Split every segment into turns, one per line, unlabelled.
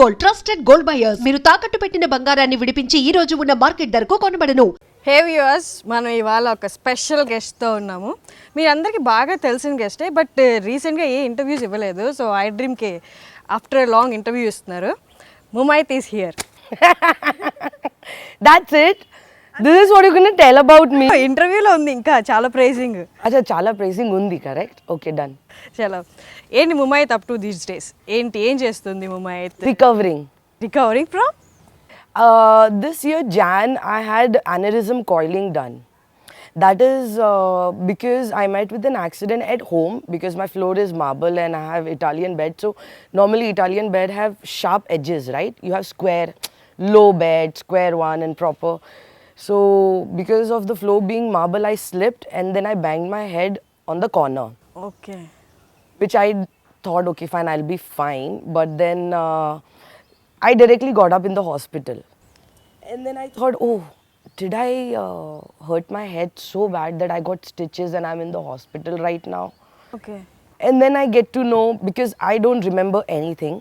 Gold, trusted gold buyers. మీరు తాకట్టు పెట్టిన బంగారాన్ని విడిపించి ఈ రోజు ఉన్న మార్కెట్ ధరకు కొనబడను.
హే వ్యూవర్స్, మనం ఇవాళ ఒక స్పెషల్ గెస్ట్తో ఉన్నాము. మీ అందరికీ బాగా తెలిసిన గెస్టే, బట్ రీసెంట్గా ఏ ఇంటర్వ్యూస్ ఇవ్వలేదు. సో ఐ డ్రీమ్కి ఆఫ్టర్ లాంగ్ ఇంటర్వ్యూ ఇస్తున్నారు. Mumaith is here.
That's it. This is what you're going to tell about me.
ఇంటర్వ్యూలో ఉంది ఇంకా చాలా ప్రైజింగ్.
అచ్చా చాలా ప్రైసింగ్ ఉంది, కరెక్ట్? Okay, done.
చాలా ఏంటి Mumaith up to these days? ఏం చేస్తుంది Mumaith?
Recovering
from
this year Jan I had aneurysm coiling done. That is because I met with an accident at home because my floor is marble and I have Italian bed. So normally Italian bed have sharp edges, right? You have square, low bed, square one and proper. So because of the floor being marble, I slipped and then I banged my head on the corner.
Okay.
Which I thought, okay, fine, I'll be fine. But then I directly got up in the hospital. And then I thought, oh, did I hurt my head so bad that I got stitches and I'm in the hospital right now?
Okay.
And then I get to know, because I don't remember anything,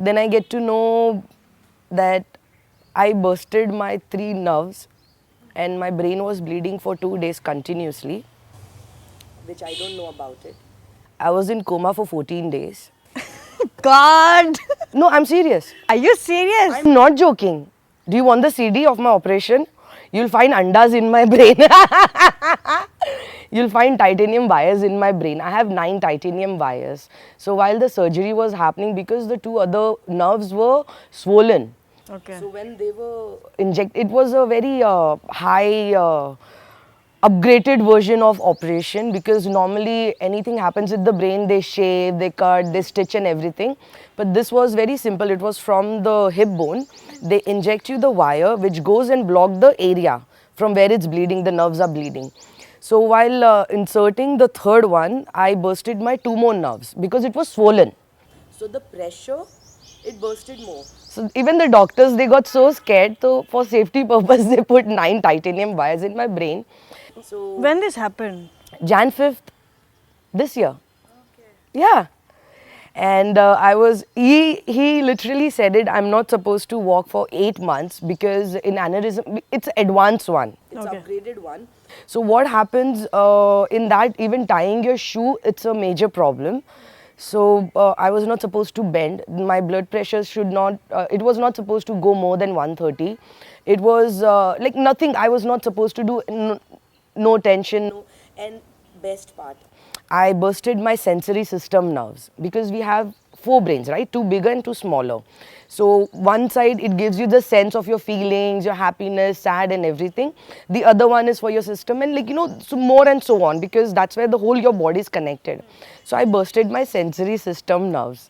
then I get to know that I bursted my 3 nerves and my brain was bleeding for 2 days continuously, which I don't know about it. I was in coma for 14 days.
God,
No, I'm serious.
Are you serious?
I'm not joking. Do you want the CD of my operation? You'll find andas in my brain. You'll find titanium wires in my brain. I have 9 titanium wires. So while the surgery was happening, because the 2 other nerves were swollen.
Okay.
So when they were injected, it was a very high upgraded version of operation, because normally anything happens with the brain, they shave, they cut, they stitch and everything. But this was very simple. It was from the hip bone. They inject you the wire which goes and block the area from where it's bleeding, the nerves are bleeding. So while inserting the 3rd one, I bursted my 2 more nerves because it was swollen. So the pressure, it bursted more. So even the doctors, they got so scared. So for safety purpose, they put 9 titanium wires in my brain. So
when this happen?
Jan 5th this year. Okay. Yeah. And I was, he literally said it, I'm not supposed to walk for 8 months because in aneurysm, it's advanced one. It's
Okay.
upgraded one. So what happens in that, even tying your shoe, it's a major problem. So I was not supposed to bend. My blood pressure should not, it was not supposed to go more than 130. It was like nothing. I was not supposed to do no tension. No. And best part, I bursted my sensory system nerves because we have 4 brains, right? 2 bigger and 2 smaller. So one side, it gives you the sense of your feelings, your happiness, sad and everything. The other one is for your system and, like, you know, so more and so on, because that's where the whole your body is connected. So I bursted my sensory system nerves.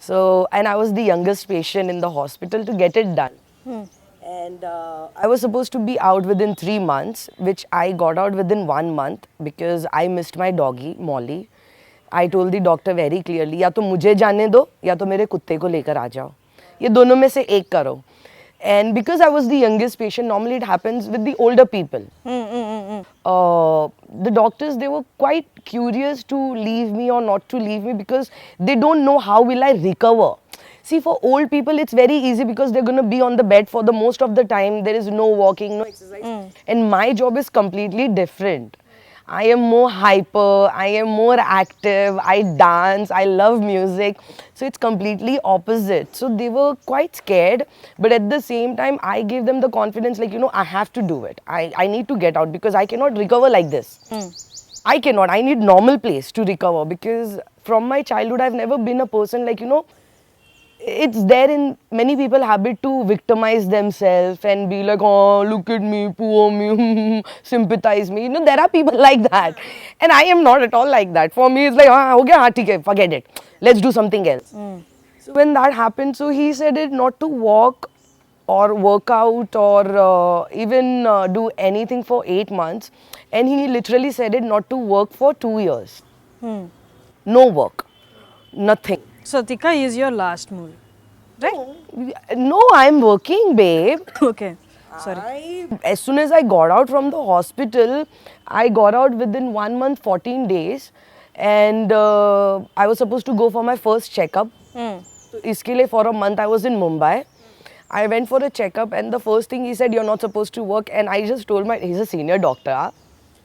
So, and I was the youngest patient in the hospital to get it done. And I was supposed to be out within 3 months, which I got out within 1 month because I missed my doggy, Molly. I told the doctor very clearly, या तो मुझे जाने दो या तो मेरे कुत्ते को लेकर आ जाओ, ये दोनों में से एक करो. And because I was the youngest patient, normally it happens with the older people. The doctors, they were quite curious to leave me or not to leave me because they don't know how will I recover. See, for old people, it's very easy because they're going to be on the bed for the most of the time. There is no walking, no exercise. And my job is completely different. I am more hyper, I am more active, I dance, I love music. So it's completely opposite. So they were quite scared, but at the same time, I gave them the confidence, like, you know, I have to do it. I need to get out because I cannot recover like this. I cannot. I need normal place to recover because from my childhood, I've never been a person like, you know, it's there in many people habit to victimize themselves and be like, oh, look at me, poor me, sympathize me. You know, there are people like that. And I am not at all like that. For me, it's like, okay, okay, forget it. Let's do something else. So when that happened, so he said it not to walk or work out or even do anything for 8 months. And he literally said it not to work for 2 years. No work. Nothing.
So Thikka is your last movie, right?
No, I'm working, babe.
Okay, sorry.
As soon as I got out from the hospital, I got out within 1 month, 14 days. And I was supposed to go for my first checkup. तो इसके लिए for a month I was in Mumbai. I went for a checkup and the first thing he said, you're not supposed to work, and I just told he's a senior doctor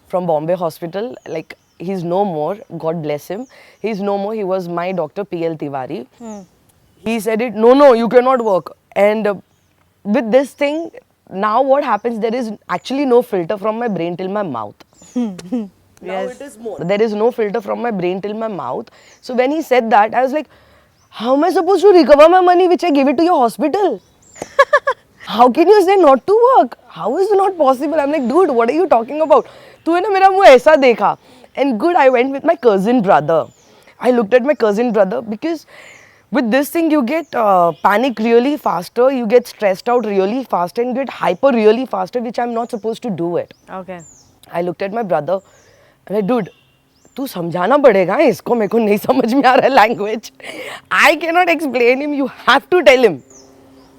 from Bombay Hospital, like he's no more, God bless him. He's no more, he was my doctor PL Tiwari. He said it, no, you cannot work. And with this thing, now what happens, there is actually no filter from my brain till my mouth. Now it is more. There is no filter from my brain till my mouth. So when he said that, I was like, how am I supposed to recover my money which I gave it to your hospital? How can you say not to work? How is it not possible? I'm like, dude, what are you talking about? तूने ना मेरा मुँह ऐसा देखा. And good, I went with my cousin brother. I looked at my cousin brother because with this thing you get panic really faster, you get stressed out really fast and get hyper really faster, which I'm not supposed to do it.
Okay.
I looked at my brother. I'm like, dude, तू समझाना पड़ेगा इसको, मेरे को नहीं समझ में आ रहा language. I cannot explain him. You have to tell him.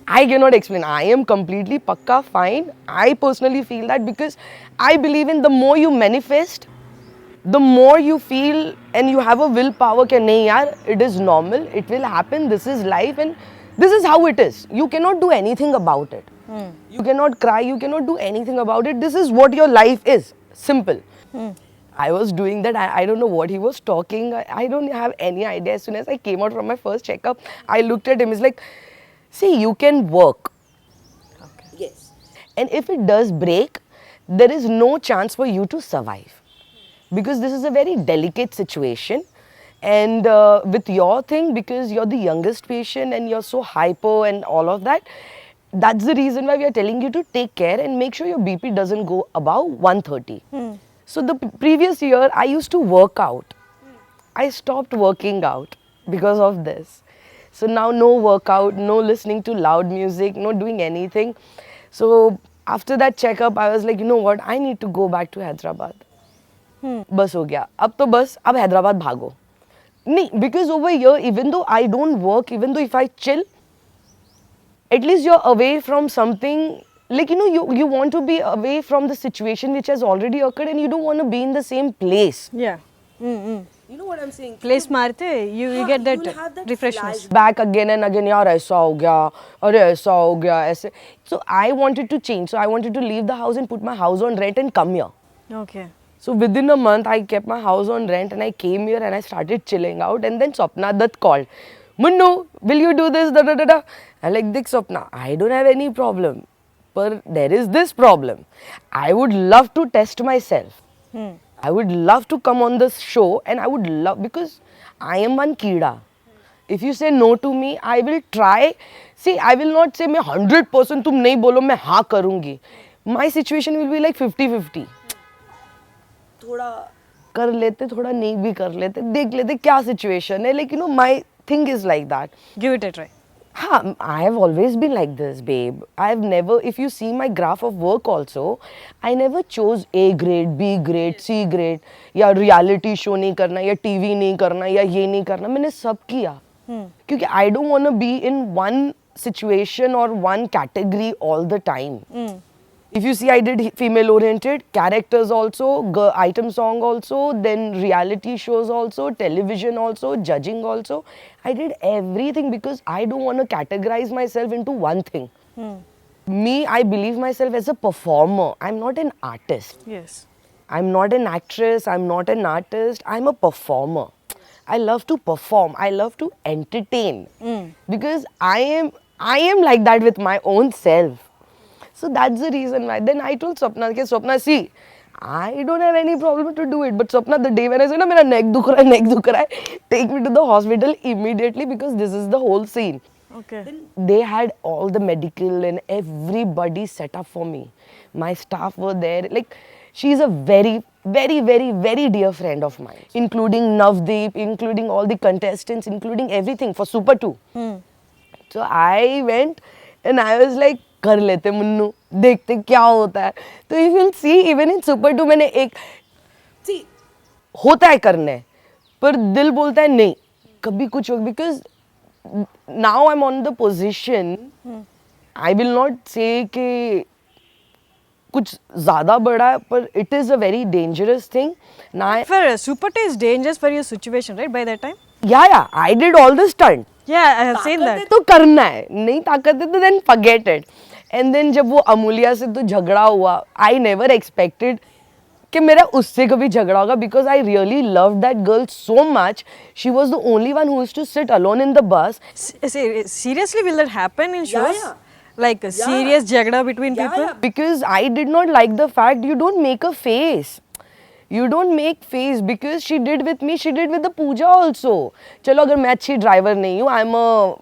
I cannot explain. I am completely pakka fine. I personally feel that because I believe in the more you manifest, the more you feel and you have a willpower कि नहीं यार, it is normal, it will happen, this is life and this is how it is. You cannot do anything about it. You cannot cry, you cannot do anything about it. This is what your life is. Simple. I was doing that. I don't know what he was talking. I don't have any idea. As soon as I came out from my first checkup, I looked at him. He's like, see, you can work.
Okay.
Yes. And if it does break, there is no chance for you to survive. Because this is a very delicate situation. And with your thing, because you're the youngest patient and you're so hyper and all of that, that's the reason why we are telling you to take care and make sure your BP doesn't go above 130. So the previous year, I used to work out. I stopped working out because of this. So now no workout, no listening to loud music, no doing anything. So after that checkup, I was like, you know what, I need to go back to Hyderabad. बस हो गया, अब तो बस, अब हैदराबाद भागो. नहीं, because over here, even though I don't work, even though if I chill, at least you're away from something, like, you know, you want to be away from the situation which has already occurred and you don't want to be in the same place.
Yeah.
You know what I'm saying?
Place मारते you get that refreshness.
Back again and again, यार ऐसा हो गया, अरे ऐसा हो गया, ऐसे. So I wanted to change. So I wanted to leave the house and put my house on rent and come here.
Okay.
So within a month, I kept my house on rent and I came here and I started chilling out. And then Swapna Dutt called, Munnu, will you do this? Da da da da. I'm like, Dik Swapna, I don't have any problem, but there is this problem. I would love to test myself. I would love to come on this show and I would love, because I am one Keeda. If you say no to me, I will try. See, I will not say मैं 100% तुम नहीं बोलो मैं हाँ करूँगी. My situation will be like 50-50. थोड़ा कर लेते, थोड़ा नहीं भी कर लेते, देख लेते क्या situation है. Like, you know, my thing is like that.
Give it a try.
हाँ, I have always been like this, babe. I have never, if you see my graph of work also, I never chose A grade, B grade, C grade, या reality show नहीं करना, या TV नहीं करना, या ये नहीं करना. मैंने सब किया. क्योंकि I don't want to be in one situation or one category all the time. If you see, I did female oriented characters also, item song also, then reality shows also, television also, judging also. I did everything because I don't want to categorize myself into one thing. Me, I believe myself as a performer. I'm not an artist.
Yes.
I'm not an actress. I'm not an artist. I'm a performer. I love to perform. I love to entertain. Because I am like that with my own self. So that's the reason why. Then I told Swapna, okay, Swapna, see, I don't have any problem to do it. But Swapna, the day when I said, my neck dukh raha hai, take me to the hospital immediately because this is the whole scene.
Okay.
Then they had all the medical and everybody set up for me. My staff were there. Like, she's a very, very, very, very dear friend of mine. Including Navdeep, including all the contestants, including everything for Super 2. So I went and I was like, कर लेते मुन्नू, देखते क्या होता है. तो if you'll see, even in Super 2 मैंने एक, see, होता है करने, पर दिल बोलता है नहीं, कभी कुछ हो, because now I'm on the position, I will not say कि कुछ ज़्यादा बड़ा है, पर it is a very dangerous thing. Now,
For Super 2 is dangerous for your situation, right? By that time.
yeah, I did all the stunt.
Yeah, I have seen that.
तो करना है, नहीं ताकत है तो then forget it. And then जब वो अमूल्या से तो झगड़ा हुआ, I never expected कि मेरा उससे कभी झगड़ा होगा because I really loved that girl so much. She was the only one who used to sit alone in the bus.
Seriously, will that happen in shows?
yeah.
Like a serious jagda between people?
Because I did not like the fact you don't make a face. You don't make face because she did with me, she did with the Pooja also. चलो अगर मैं अच्छी driver नहीं हूँ, I'm a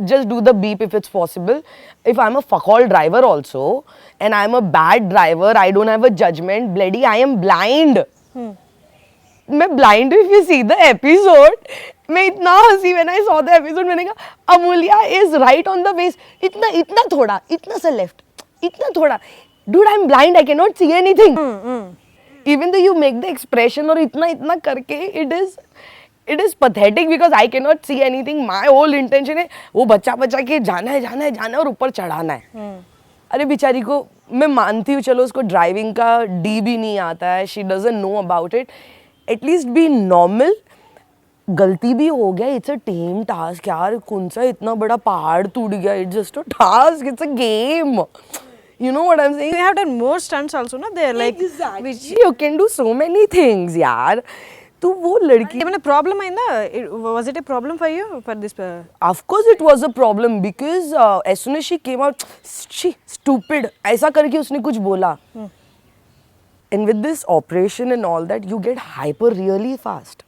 just do the beep if it's possible. If I'm a fuck all driver also and I'm a bad driver, I don't have a judgment. Bloody, I am blind. मैं blind if you see the episode. मैं इतना हंसी when I saw the episode. मैंने कहा Amulya is right on the face. इतना इतना थोड़ा, इतना सा left, इतना थोड़ा. Dude, I'm blind. I cannot see anything. Even though you make the expression और इतना इतना करके, it is pathetic because I cannot see anything. My whole intention है वो बच्चा बच्चा के जाना है और ऊपर चढ़ाना है. अरे बेचारी को मैं मानती हूँ, चलो उसको ड्राइविंग का डी भी नहीं आता है, she doesn't know about it. At least be normal. गलती भी हो गया, इट्स अ टीम टास्क यार. कौन सा इतना बड़ा पहाड़ टूट गया, it's just a task, it's a game. You know what I'm saying?
They have done more stunts also, no? They're like, which
You can do so many things यार. तो वो लड़की,
even a problem आइंदा, was it a problem for you for this?
of course it was a problem because as soon as she came out, she stupid ऐसा करके उसने कुछ बोला. And with this operation and all that, you get hyper really fast.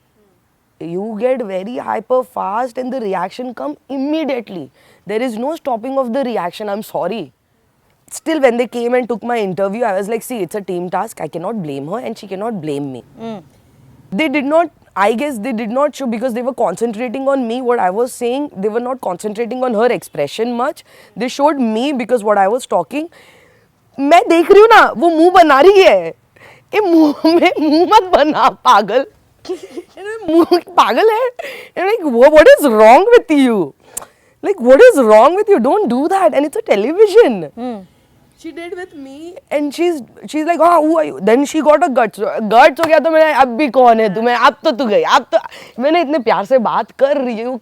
You get very hyper fast and the reaction come immediately. There is no stopping of the reaction. I'm sorry. Still, when they came and took my interview, I was like, see, it's a team task. I cannot blame her and she cannot blame me. They did not, I guess they did not show because they were concentrating on me, what I was saying. They were not concentrating on her expression much. They showed me because what I was talking. मैं देख रही हूँ ना, वो मुंह बना रही है. ये मुंह में मुंह मत बना पागल. मुंह पागल है. I'm like, what is wrong with you? Like, what is wrong with you? Don't do that. And it's a television. She did with me and she's like, oh, who are you? Then she got a guts. Guts हो गया तो मैंने अब भी कौन है तुम्हें? अब तो तू गई. अब तो मैंने इतने प्यार से बात कर रही हूँ.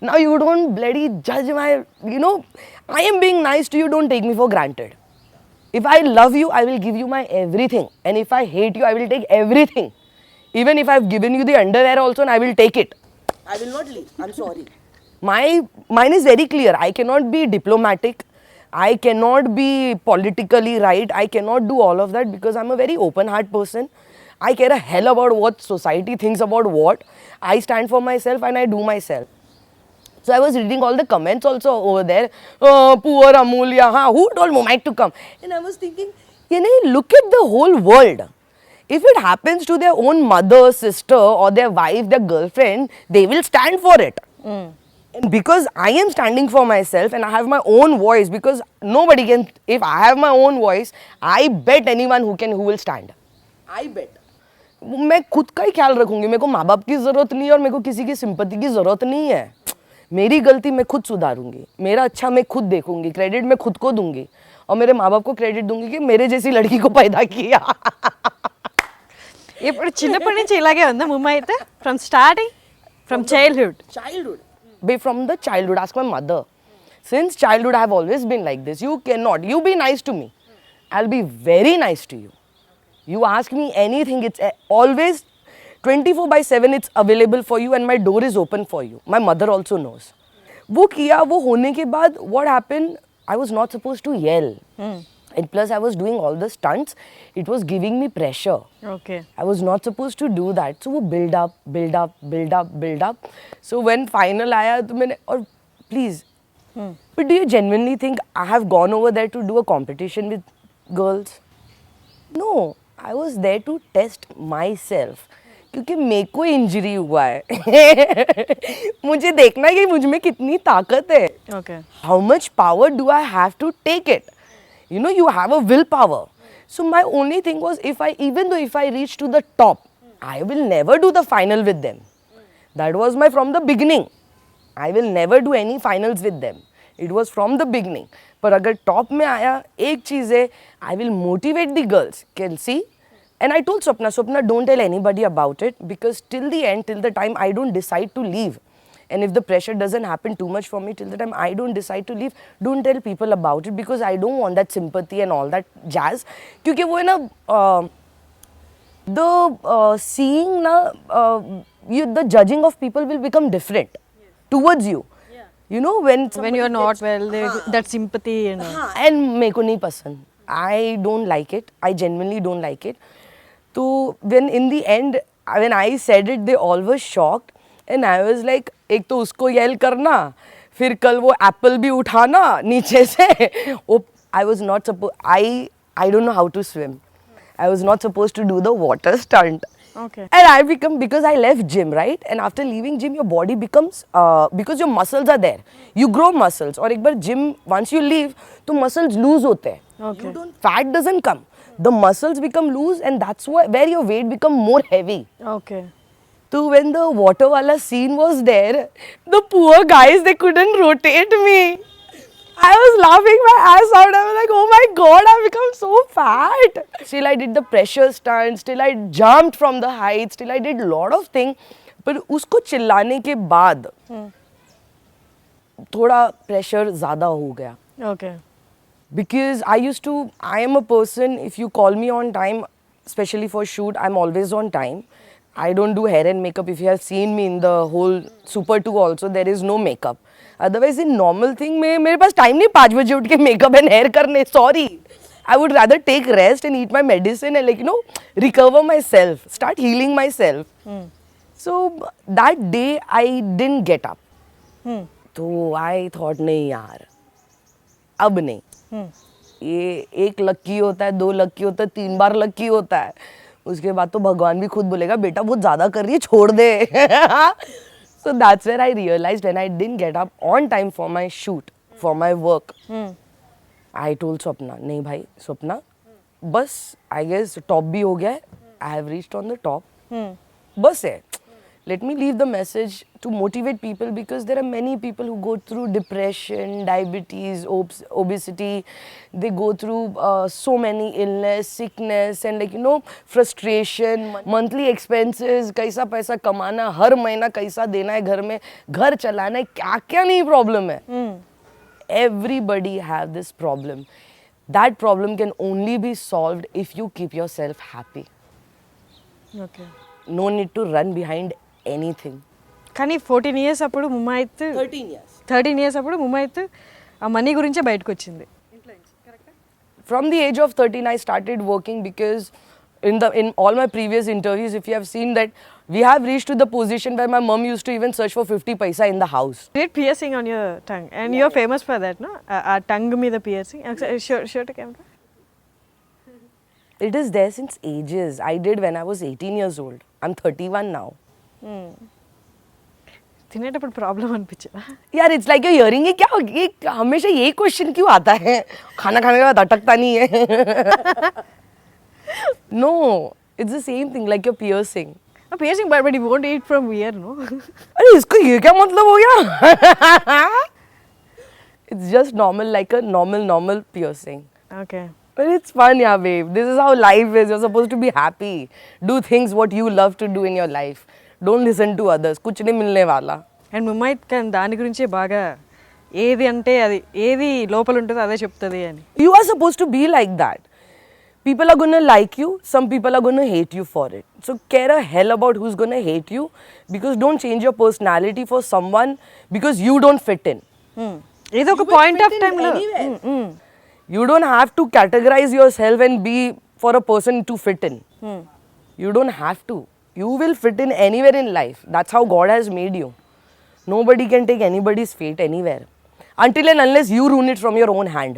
Now you don't bloody judge my, you know, I am being nice to you. Don't take me for granted. If I love you, I will give you my everything. And if I hate you, I will take everything. Even if I've given you the underwear also, and I will take it. I will not leave. I'm sorry. Mine is very clear. I cannot be diplomatic. I cannot be politically right. I cannot do all of that because I'm a very open heart person. I care a hell about what society thinks about what. I stand for myself and I do myself. So I was reading all the comments also over there. Oh, poor Amulya. Who told Mumai to come? And I was thinking, look at the whole world. If it happens to their own mother, sister or their wife, their girlfriend, they will stand for it. And because I am standing for myself and I have my own voice, because nobody can, if I have my own voice, I bet anyone who will stand. I bet. मैं खुद का ही ख्याल रखूंगी. मेरे को माँ बाप की जरूरत नहीं है और मेरे को किसी की सिंपैथी की जरूरत नहीं है. मेरी गलती मैं खुद सुधारूंगी. मेरा अच्छा मैं खुद देखूंगी. क्रेडिट मैं खुद को दूंगी और मेरे माँ बाप को क्रेडिट दूंगी कि मेरे जैसी लड़की को पैदा किया.
ఇప్పుడు చిన్నప్పటి నుంచి ఇలాగే ఉందా ముమ్మ అయితే from starting from childhood
From the childhood, ask my mother. Since childhood, I have always been like this. You be nice to me. I'll be very nice to you. You ask me anything, it's always 24/7, it's available for you and my door is open for you. My mother also knows. वो किया, वो होने के बाद, what happened, I was not supposed to yell. And plus I was doing all the stunts, it was giving me pressure.
Okay
I was not supposed to do that. So वो build up. So when final आया तो मैंने, और please, but do you genuinely think I have gone over there to do a competition with girls? No, I was there to test myself. क्योंकि मेरे को injury हुआ है. मुझे देखना है कि मुझ में कितनी ताकत है.
Okay
How much power do I have to take it? You know, you have a willpower. So my only thing was, even though if I reach to the top, I will never do the final with them. That was from the beginning. I will never do any finals with them. It was from the beginning. पर अगर top में आया, एक चीज़ है, I will motivate the girls. Can see, And I told Swapna, don't tell anybody about it, because till the end, till the time I don't decide to leave, and if the pressure doesn't happen too much for me, till the time I don't decide to leave, don't tell people about it, because I don't want that sympathy and all that jazz. क्योंकि वो है ना, the seeing na, the judging of people will become different towards you. You know, when
you are not well, that sympathy and all.
and मेरे को नहीं पसंद. I don't like it. I genuinely don't like it. So when in the end, when I said it, they all were shocked, and I was like, एक तो उसको yell करना, फिर कल वो apple भी उठाना नीचे से. I was not supposed. I don't know how to swim. I was not supposed to do the water stunt.
Okay.
And I become, because I left gym, right? And after leaving gym, your body becomes, because your muscles are there. You grow muscles. और एक बार gym, once you leave, तो muscles lose होते हैं.
Okay.
Fat doesn't come. The muscles become loose, and that's where your weight become more heavy.
Okay.
So when the water wala scene was there, the poor guys, they couldn't rotate me. I was laughing my ass out. I was like, oh my god, I've become so fat. Still I did the pressure stunt, still I jumped from the heights, still I did lot of things. पर उसको चिल्लाने के बाद थोड़ा pressure ज़्यादा हो गया.
Okay.
Because I am a person, if you call me on time, especially for shoot, I'm always on time. I don't do hair and makeup. If you have seen me in the whole Super 2 also, there is no makeup. Otherwise, in normal thing, मेरे पास time नहीं 5 बजे उठ के makeup and hair करने. Sorry. I would rather take rest and eat my medicine and, like, you know, recover myself, start healing myself. So that day, I didn't get up. So I thought, नहीं यार, अब नहीं. ये एक लक्की होता है, 2 लक्की होता है, 3 बार लक्की होता है. उसके बाद तो भगवान भी खुद बोलेगा बेटा बहुत ज़्यादा कर रही है, छोड़ दे. So that's where I realized, when I didn't get up on time for my shoot, for my work, I told Swapna, नहीं भाई Swapna, बस I guess top भी हो गया है, I have reached on the top, बस है. Let me leave the message to motivate people, because there are many people who go through depression, diabetes, obesity. They go through so many illness, sickness, and, like, you know, frustration, monthly expenses, कैसा पैसा कमाना, हर महीना कैसा देना है घर में, घर चलाना है, क्या क्या नहीं problem है. Everybody have this problem. That problem can only be solved if you keep yourself happy.
Okay.
No need to run behind anything.
కానీ 14 years అప్పుడు ముమ్మాయిత్ 13 years అప్పుడు ముమ్మాయిత్ ఆ మనీ గురించే బయటకు వచ్చింది.
From the age of 13, I started working, because in all my previous interviews, if you have seen that, we have reached to the position where my mom used to even search for 50 paisa in the house.
You did piercing on your tongue and you're famous for that, no? ఆ tongue మీద piercing. Show to camera.
It is there since ages. I did when I was 18 years old. I'm 31 now.
తినేటప్పుడు problem అనిపించదా?
यार, it's like you're hearing ये क्या, ये हमेशा यही question क्यों आता है? खाना खाने के बाद अटकता नहीं है. No, it's the same thing like your piercing.
A piercing, but you won't eat from here, no?
अरे इसको ये क्या मतलब हो गया? It's just normal, like a normal piercing.
Okay.
But it's fun, yeah, babe. This is how life is. You're supposed to be happy. Do things what you love to do in your life. Don't listen to others. कुछ नहीं मिलने वाला.
And ముమ్మాయి కానీ దాని గురించే బాగా ఏది అంటే అది ఏది లోపల ఉంటుందో అదే చెప్తుంది అని.
You are supposed to be like that. People are going to like you. Some people are going to hate you for it. So care a hell about who's going to hate you, because don't change your personality for someone because you don't fit in.
ఏదో ఒక point of టైంలో
You don't have to categorize yourself and be for a person to fit in. You don't have to. You will fit in anywhere in life. That's how God has made you. Nobody can take anybody's fate anywhere. Until and unless you ruin it from your own hand.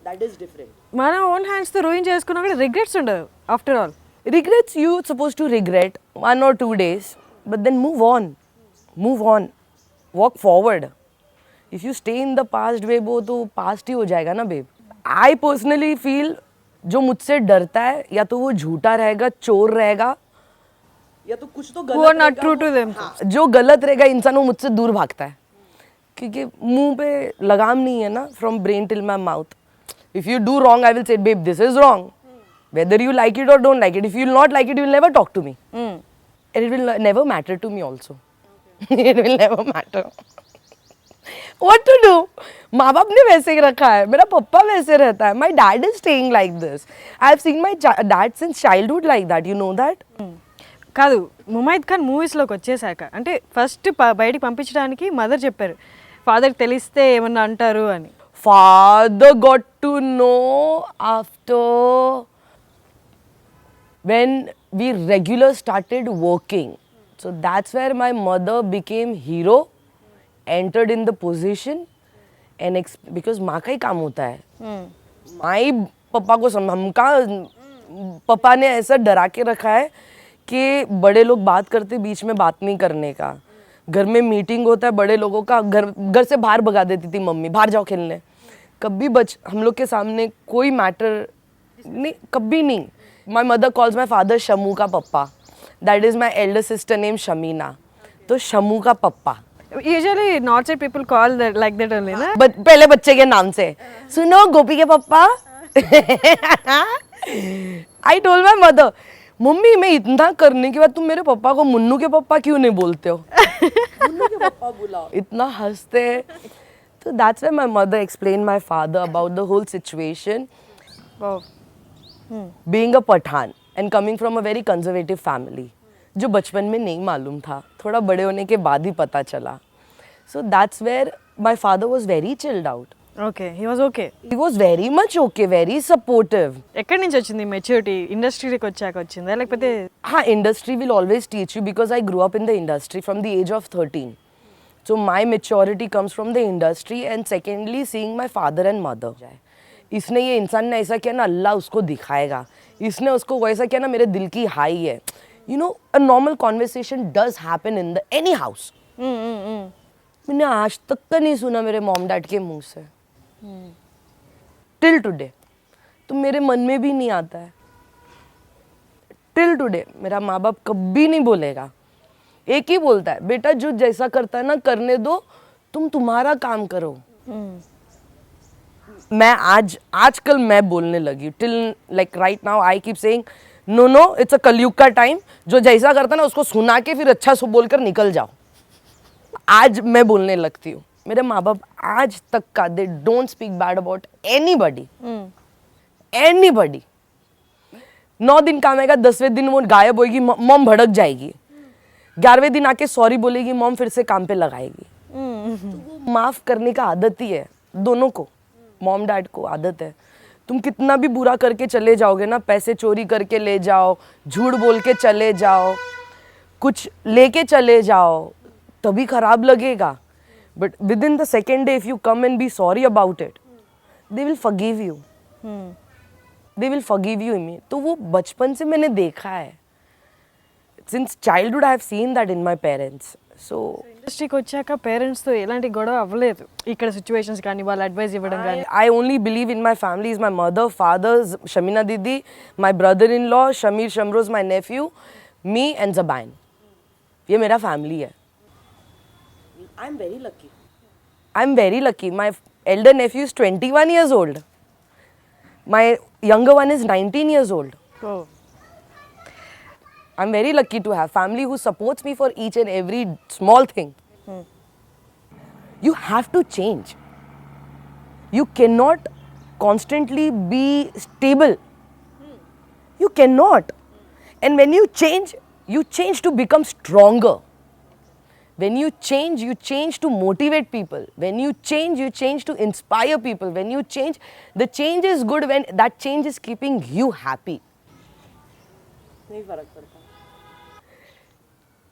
That is different.
మన own హ్యాండ్స్తో ruin చేసుకున్నా కూడా regrets ఉండవు after all.
Regrets, you're supposed to regret 1 or 2 days, but then move on. Move on. Walk forward. If you stay in the past, babe, वो तो past ही हो जाएगा ना, babe. I personally feel जो मुझसे डरता है, या तो वो झूठा रहेगा, चोर रहेगा, या तो कुछ तो गलत
Who are not true to them.
जो गलत रहेगा इंसान, वो मुझसे दूर भागता है. क्योंकि मुंह पे लगाम नहीं है ना, from brain till my mouth. If you do wrong, I will say, babe, this is wrong. whether you like it or don't like it. If you will not like it, you will never talk to me. And it will never matter to me also. It will never matter. What to do? माँ बाप ने वैसे ही रखा है, मेरा पप्पा वैसे रहता है. My dad is staying like this. I have seen my dad since childhood like that. You know that?
కాదు, ముమైద్ ఖాన్ మూవీస్లోకి వచ్చేసాక అంటే ఫస్ట్ బయటికి పంపించడానికి మదర్ చెప్పారు, ఫాదర్కి తెలిస్తే ఏమన్నా అంటారు అని.
Father got to know after when we regular started working. So that's where my mother became hero, entered in the position, and because माँ का ही काम होता है. माँ ही पापा को हमका पापा ने ऐसा डरा के रखा है कि बड़े लोग बात करते बीच में बात नहीं करने का. घर में मीटिंग होता है बड़े लोगों का, घर से बाहर भगा देती थी मम्मी, बाहर जाओ खेलने. कभी हम लोग के सामने कोई मैटर नहीं, कभी नहीं. My mother calls my father Shamu का पप्पा. That is my elder sister name Shamina. तो शमू का पप्पा.
Usually north side people call like that only ना.
पहले बच्चे के नाम से, सुनो गोपी के पप्पा. आई टोल्ड माई मदर, मम्मी मैं इतना करने के बाद तुम मेरे पापा को मुन्नू के पापा क्यों नहीं बोलते हो? मुन्नू के पापा बुलाओ. इतना हंसते हैं. So that's why my mother explained my father about the whole situation.
Wow.
Being a Pathan and coming from a very conservative family, जो बचपन में नहीं मालूम था, थोड़ा बड़े होने के बाद ही पता चला. So that's where my father was very chilled out.
Okay, he was okay.
He was very much okay, very supportive.
ఎక్కడి నుంచి వచ్చింది మెచ్యూరిటీ? ఇండస్ట్రీకి వచ్చాక వచ్చిందా లేకపోతే?
हाँ, industry will always teach you because I grew up in the industry from the age of 13. So my maturity comes from the industry and secondly seeing my father and mother. इसने ये इंसान ने ऐसा किया ना, अल्लाह उसको दिखाएगा. इसने उसको वैसा किया ना, मेरे दिल की हाई है. You know, a normal conversation does happen in the any house. मैंने आज तक का नहीं सुना मेरे मॉम डैड के मुंह से. Till today. तो मेरे मन में भी नहीं आता है. Till today मेरा माँ बाप कभी नहीं बोलेगा. एक ही बोलता है, बेटा जो जैसा करता है ना करने दो, तुम तुम्हारा काम करो. मैं आजकल मैं बोलने लगी. Till like right now I keep saying no it's a Kalyug का टाइम. जो जैसा करता है ना उसको सुना के फिर अच्छा सो बोलकर निकल जाओ. आज मैं बोलने लगती हूँ. मेरे माँ बाप आज तक का they don't speak bad about anybody. 9 दिन काम आएगा, 10वें दिन वो गायब होगी, मॉम भड़क जाएगी. 11वें दिन आके सॉरी बोलेगी, मॉम फिर से काम पे लगाएगी. तो वो माफ करने का आदत ही है दोनों को. मॉम डैड को आदत है. तुम कितना भी बुरा करके चले जाओगे ना, पैसे चोरी करके ले जाओ, झूठ बोल के चले जाओ, कुछ लेके चले जाओ, तभी खराब लगेगा. But within the second day if you come and be sorry about it, they will forgive you. They will forgive you. तो वो बचपन से मैंने देखा है. Since childhood I have seen that in my parents. So
ఇండస్ట్రీకి వచ్చాక పేరెంట్స్తో ఎలాంటి గొడవ అవ్వలేదు ఇక్కడ సిచ్యువేషన్స్ కానీ వాళ్ళ అడ్వైస్ ఇవ్వడం కానీ?
I only believe in my family is my mother, father, Shamina Didi, my brother-in-law, Shamir Shamroz, my nephew, me and Zabain. ये मेरा family है. I'm very lucky. I'm very lucky. My elder nephew is 21 years old. My younger one is 19 years old.
Oh.
I'm very lucky to have family who supports me for each and every small thing. You have to change. You cannot constantly be stable. You cannot. And when you change to become stronger. When you change to motivate people. When you change to inspire people. When you change, the change is good when that change is keeping you happy.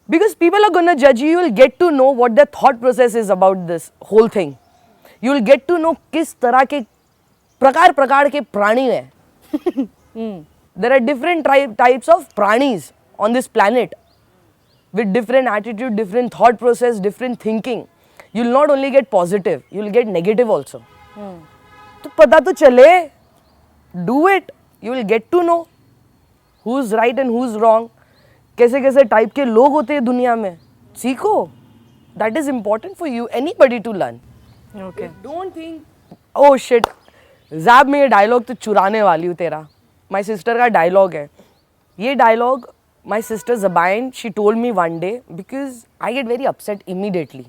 Because people are going to judge you, you will get to know what their thought process is about this whole thing. You will get to know किस तरह के प्रकार के प्राणी हैं. There are different types of प्राणीज on this planet with different attitude, different thought process, different thinking. You will not only get positive, you will get negative also. तो पता तो चले. Do it. You will get to know who's right and who's wrong. कैसे कैसे type के लोग होते हैं दुनिया में. सीखो. That is important for you, anybody to learn.
Okay.
Don't think, oh shit, Zeb में ये डायलॉग तो चुराने वाली हूँ तेरा. माई सिस्टर का डायलॉग है ये dialogue my sister Jabeen she told me one day because I get very upset immediately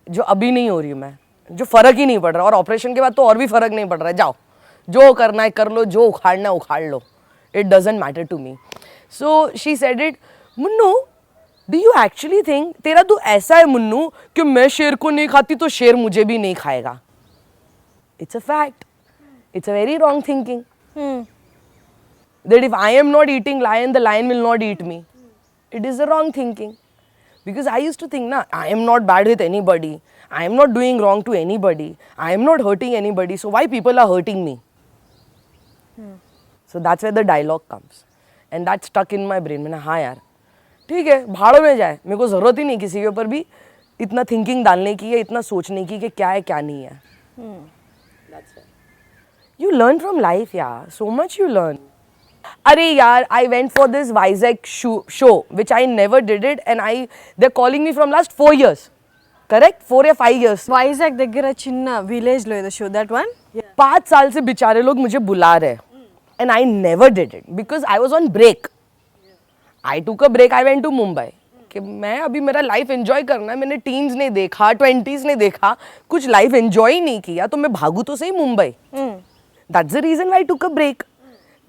जो अभी नहीं हो रही हूँ मैं जो फ़र्क ही नहीं पड़ रहा और ऑपरेशन के बाद तो और भी फ़र्क नहीं पड़ रहा है जाओ जो करना है कर लो जो उखाड़ना है उखाड़ लो it doesn't matter to me so she said it Munnu do you actually think तेरा तो ऐसा है मुन्नू कि मैं शेर को नहीं खाती तो शेर मुझे भी नहीं खाएगा it's a fact it's a very wrong thinking that if I am not eating lion, the lion will not eat me. It is the wrong thinking. Because I used to think, na, I am not bad with anybody. I am not doing wrong to anybody. I am not hurting anybody. So why people are hurting me? So that's where the dialogue comes. And that stuck in my brain. मैंने हाँ यार ठीक है भाड़ों में जाए मेरे को ज़रूरत ही नहीं किसी के ऊपर भी इतना थिंकिंग डालने की या इतना सोचने की कि क्या है क्या नहीं है. You learn from life, yeah. So much you learn. अरे यार I went for this Vizag show which I never did it and they're calling me from last 4 years. Correct? 4 या 5 years.
వైజాగ్ దగ్గర చిన్న విలేజ్ లో ఏదో షో దట్ వన్
5 साल से बेचारे लोग मुझे बुला रहे and I never did it because I was on break. I took a break. I went to Mumbai. कि मैं अभी मेरा लाइफ एंजॉय करना है मैंने टीन्स नहीं देखा 20s नहीं देखा कुछ लाइफ एंजॉय ही नहीं किया तो मैं भागू तो सही Mumbai. That's the reason why I took a break.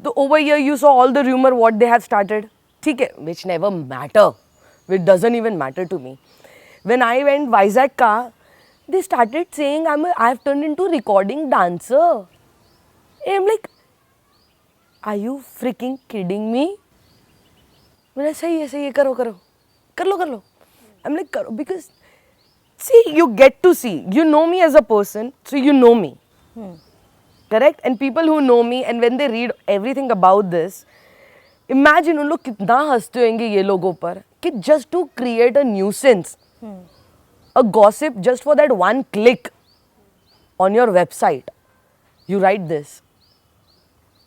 So over here you saw all the rumor what they have started. ठीक है, which never matter. Which doesn't even matter to me. When I went Vizag ka, they started saying I've turned into recording dancer. And I'm like, are you freaking kidding me? मैंने सही है करो कर लो. I'm like करो because see you get to see you know me as a person so you know me. Correct? And people who know me and when they read everything about this, imagine उन लोग कितना हंसते होंगे ये लोगों पर कि just to create a nuisance, a gossip just for that one click on your website, you write this.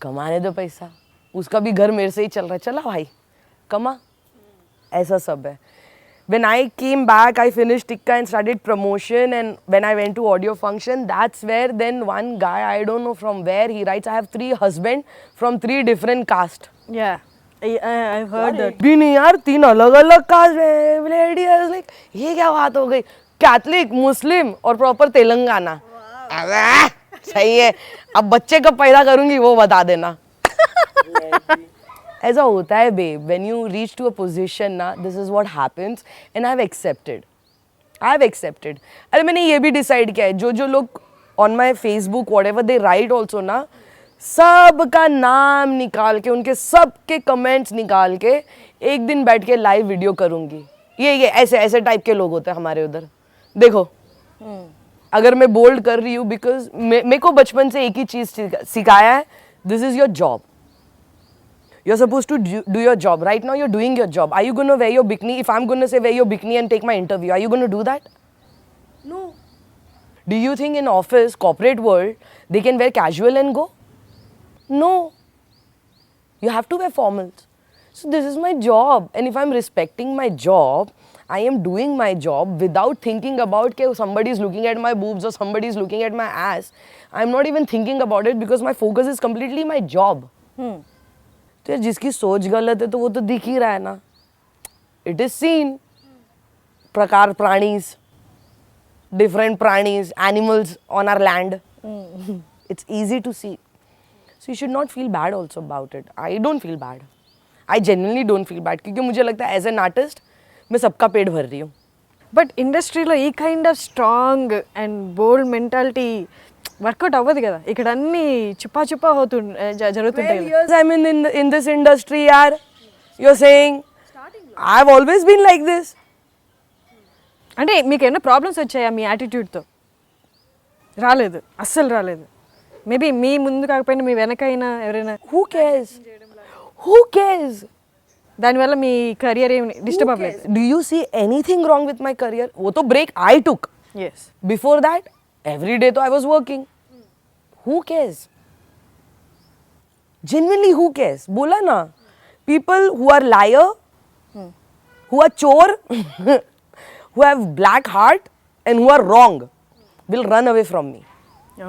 कमाने दो पैसा, उसका भी घर मेरे से ही चल रहा है, चला भाई, कमा, ऐसा सब है. When I came back, I finished Tikka and started promotion and when I went to audio function, that's where then one guy, I don't know from where, he writes, I have 3 husbands from 3 different caste.
Yeah I heard that
भी नहीं यार 3 अलग अलग cast है. Lady, I was like, ये क्या बात हो गई? कैथलिक, मुस्लिम और प्रॉपर तेलंगाना. सही है. अब बच्चे कब पैदा करूंगी वो बता देना. ऐसा होता है babe. When you reach to a position ना, this is what happens and I've accepted. अरे मैंने ये भी decide किया है जो लोग on my Facebook whatever they write also ना सब का नाम निकाल के उनके सब के कमेंट्स निकाल के एक दिन बैठ के लाइव वीडियो करूँगी. ये ऐसे टाइप के लोग होते हैं हमारे उधर. देखो अगर मैं बोल्ड कर रही हूँ बिकॉज मेरे को बचपन से एक ही चीज़ सिखाया है this is your job. You're supposed to do your job. Right now, you're doing your job. Are you going to wear your bikini? If I'm going to say wear your bikini and take my interview, are you going to do that? No. Do you think in office, corporate world, they can wear casual and go? No. You have to wear formals. So this is my job. And if I'm respecting my job, I am doing my job without thinking about that somebody is looking at my boobs or somebody is looking at my ass. I'm not even thinking about it because my focus is completely my job. तो यार जिसकी सोच गलत है तो वो तो दिख ही रहा है ना. It is seen. प्रकार प्राणीज डिफरेंट प्राणीज animals on our land it's easy to see. So you should not feel bad also about it. I don't feel bad. I genuinely don't feel bad क्योंकि मुझे लगता है एज एन आर्टिस्ट मैं सबका पेट भर रही हूँ.
బట్ ఇండస్ట్రీలో ఈ kind of strong and bold mentality work out అవ్వదు కదా. ఇక్కడ అన్ని చుప్పా జరుగుతుంటాయి కదా.
Years I'm in this industry, yaar. You're saying I've always been like this.
అంటే మీకు ఏమైనా ప్రాబ్లమ్స్ వచ్చాయా మీ యాటిట్యూడ్తో? రాలేదు, అస్సలు రాలేదు. మేబీ మీ ముందు కాకపోయినా మీ వెనకైనా ఎవరైనా
Who cares?
దానివల్ల మీ కెరియర్ ఏమి డిస్టర్బ్ అవ్వలేదు?
Do you see anything wrong with my career? वो तो break I took.
Yes.
Before that, every day तो I was working. Who cares? Genuinely, who cares? बोला ना. People who are liar, who are chore, who have black heart and who are wrong will run away from me.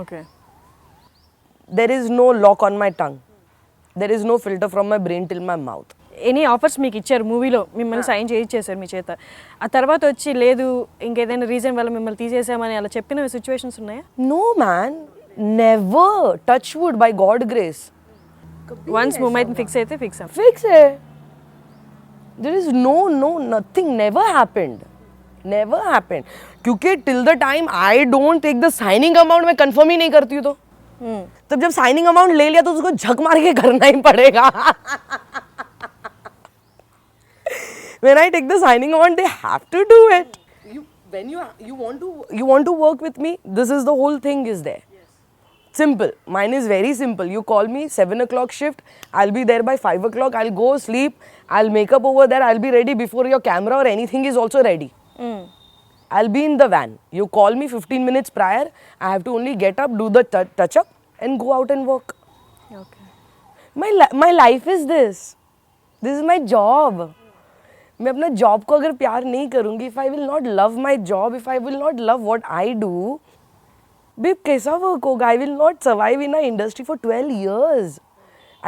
Okay.
There is no lock on my tongue. There is no filter from my brain till my mouth.
Any offers మీకు ఇచ్చారు మూవీలో, మిమ్మల్ని sign చేయించేశారు మీ చేత, ఆ తర్వాత వచ్చి లేదు ఇంకేదైనా రీజన్ వల్ల మిమ్మల్ని తీసేసామని అలా చెప్పిన సిచ్యువేషన్స్ ఉన్నాయా?
No man, never. Touch wood, by God grace.
Once moment fix అయితే fix.
Fix it. There is no, nothing. Never happened. Never happened. क्योंकि till the time I don't take the signing amount, मैं confirm ही नहीं करती हूँ तो. तब जब signing amount ले लिया तो उसको झक मार के करना ही पड़ेगा. When I take the signing amount, they have to do it. When you want to work with me, this is the whole thing is there. Simple. Mine is very simple. You call me 7 o'clock shift, I'll be there by 5 o'clock, I'll go sleep, I'll make up over there, I'll be ready before your camera or anything is also ready. I'll be in the van. You call me 15 minutes prior, I have to only get up, do the touch up and go out and work.
Okay.
My life is this. This is my job. मैं अपना job को अगर प्यार नहीं करूँगी, if I will not love my job, if I will not love what I do, babe कैसा work होगा? I will not survive in our industry for 12 years.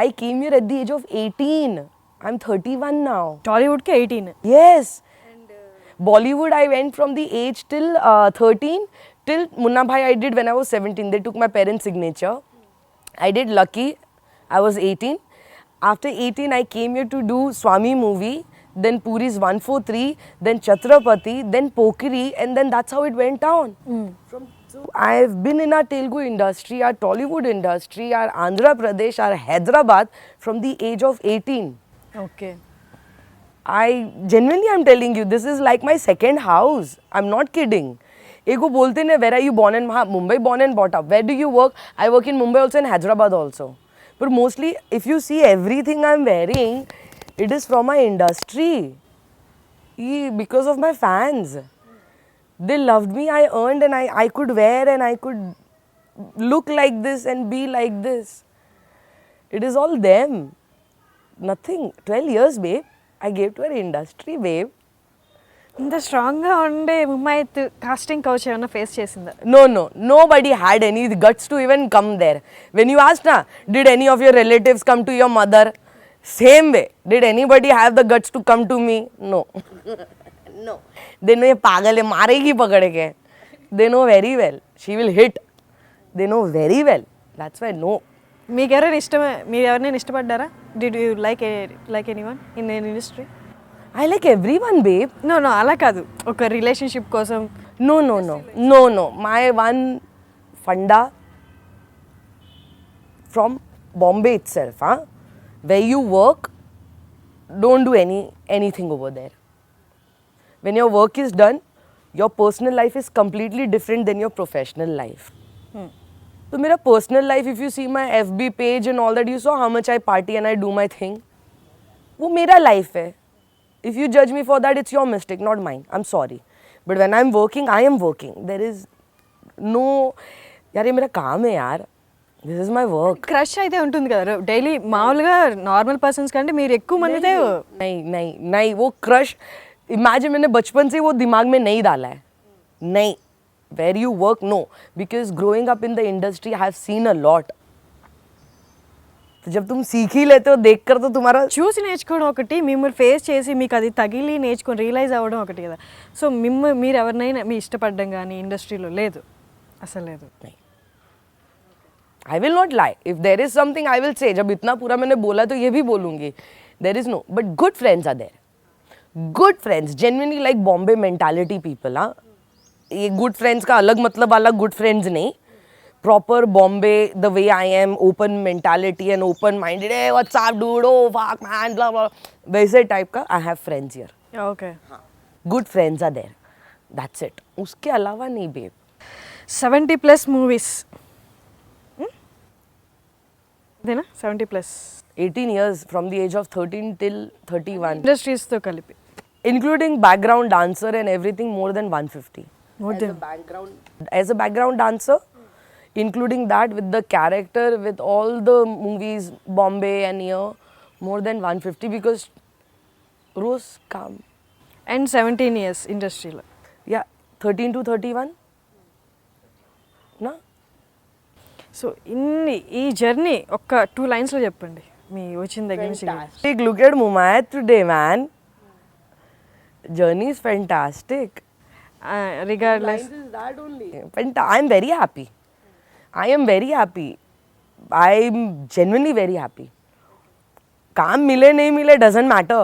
I came here at the age of 18. I'm 31 now.
టాలీవుడ్కి 18.
Yes. Bollywood I went from the age till 13 till Munna Bhai I did when I was 17. They took my parents' signature. I did Lucky. I was 18. After 18 I came here to do Swami movie, then Puri's 143, then Chhatrapati, then Pokeri, and then that's how it went down. So I've been in our Telugu industry, our Tollywood industry, our Andhra Pradesh, our Hyderabad from the age of 18.
Okay.
I genuinely I'm telling you, this is like my second house. I'm not kidding. Ego bolte ne, where are you born in? Mumbai, born and brought up. Where do you work? I work in Mumbai also and Hyderabad also. But mostly, if you see everything I'm wearing, it is from my industry. Because of my fans. They loved me, I earned, and I could wear and I could look like this and be like this. It is all them. Nothing. 12 years, babe. I gave to our industry, babe.
ఇంత స్ట్రాంగ్గా ఉండే ముమ్మాయిత్ casting couch ఏమైనా face చేసిందా?
No. Nobody had any guts to even come there. When you asked, did any of your relatives come to your mother? Same way. Did anybody have the guts to come to me? No. No. They know ये पागल है, मारेगी पकड़ के. They know very well. She will hit. They know very well. That's why no.
మీకు ఎవరైనా ఇష్టమే? మీరు ఎవరినైనా ఇష్టపడ్డారా? Did you like anyone in an industry?
I like everyone, babe.
No అలా కాదు, ఒక రిలేషన్షిప్ కోసం.
No. My one funda from Bombay itself, where you work, don't do anything over there. When your work is done, your personal life is completely different than your professional life. So my personal life, if you see my FB page and all that, you saw how much I party and I do my thing. वो मेरा life है. If you judge me for that, it's your mistake, not mine. I'm sorry. But when I'm working, I am working. There is no, यार ये मेरा काम है यार. This is my work.
Crush అయితే ఉంటుంది కదా డైలీ, మామూలుగా నార్మల్ పర్సన్స్ కంటే మీరు ఎక్కువ మందితో.
नहीं वो क्रश इमेजिन मैंने बचपन से वो दिमाग में नहीं डाला है. नहीं. Where you work, no. Because growing up in the industry, I have seen a lot. तो जब तुम सीख ही लेते हो देख कर तो तुम्हारा
చూసి నేర్చుకోవడం ఒకటి, మిమ్మల్ని ఫేస్ చేసి మీకు అది తగిలి నేర్చుకొని రియలైజ్ అవ్వడం ఒకటి కదా. సో మీరు ఎవరినైనా మీ ఇష్టపడడం కానీ ఇండస్ట్రీలో లేదు, అసలు లేదు?
I will not lie. If there is something, I will say. जब इतना पूरा मैंने बोला तो ये भी बोलूँगी. There is no. But good friends are there. Good friends. Genuinely like Bombay mentality people. ये good friends का अलग मतलब वाला good friends नहीं. Proper Bombay, the way I am, open mentality and open minded. Hey, what's up, dude? Oh, fuck, man, blah, blah. वैसे type का I have friends here.
Okay.
Good friends are there. That's it. उसके अलावा नहीं, babe.
70+ movies ఇదేనా? 70+.
18 years from the age of 13 till 31.
ఇండస్ట్రీస్తో కలిపి.
Including background dancer and everything, more than 150. As a background dancer, including that with the character, with all the movies, Bombay and here, more than 150 because Rose come.
And 17 years ఇండస్ట్రీలో.
Yeah, 13 to 31. Na?
So ఈ journey ఒక్క 2 లైన్స్లో చెప్పండి. మీ వచ్చిన దగ్గర నుంచి
Fantastic. Look at Mumayat today, man. Journey is fantastic.
Regardless
Is that only? I'm very happy. I am very happy. I'm genuinely very happy. काम मिले नहीं मिले doesn't matter.